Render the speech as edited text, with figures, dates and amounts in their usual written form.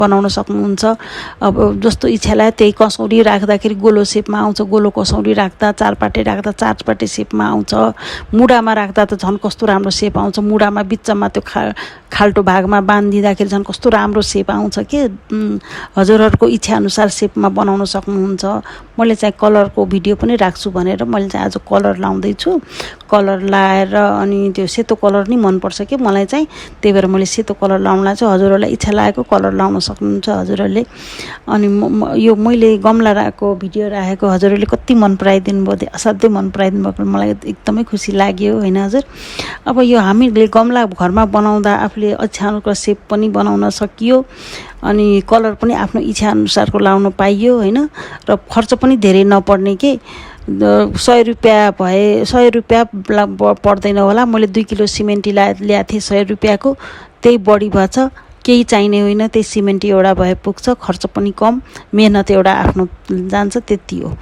बनाउन सक्नुहुन्छ। अब जस्तो इच्छा लाग्यो त्यही कसौडी राख्दाखेरि गोलो सेपमा आउँछ, गोलो कसौडी राख्दा, चारपाटे राख्दा चारपाटे सेपमा आउँछ, मुढामा राख्दा त झन् कस्तो राम्रो सेप आउँछ। मुढामा बिचमा त्यो खाल्टो भागमा बाँधिदिँदाखेरि झन् कस्तो राम्रो सेप आउँछ कि हजुरहरूको इच्छाअनुसार सेपमा बनाउन सक्नुहुन्छ। मैले चाहिँ कलरको भिडियो पनि राख्छु भनेर मैले चाहिँ आज कलर लाउँदैछु। कलर लाएर अनि त्यो सेतो कलर नि मनपर्छ कि मलाई चाहिँ, त्यही भएर मैले सेतो कलर लाउनलाई चाहिँ हजुरहरूलाई इच्छा लागेको कलर लाउन सक्नुहुन्छ हजुरहरूले। अनि यो मैले गमला राखेको भिडियो राखेको हजुरहरूले कति मन पराइदिनु भयो, असाध्यै मन पराइदिनु भएको मलाई एकदमै खुसी लाग्यो होइन हजुर। अब यो हामीले गमला घरमा बनाउँदा आफूले इच्छाअनुसारको सेप पनि बनाउन सकियो अनि कलर पनि आफ्नो इच्छाअनुसारको लाउन पाइयो होइन। र खर्च पनि धेरै नपर्ने के 100 रुपियाँ भए 100 रुपियाँ पर्दैन होला। मैले 2 किलो सिमेन्टी ल्याएको थिएँ 100 रुपियाँको, त्यही बढी भएछ। केही चाहिने होइन, त्यही सिमेन्टी एउटा भए पुग्छ, खर्च पनि कम, मेहनत एउटा आफ्नो जान्छ, त्यति हो।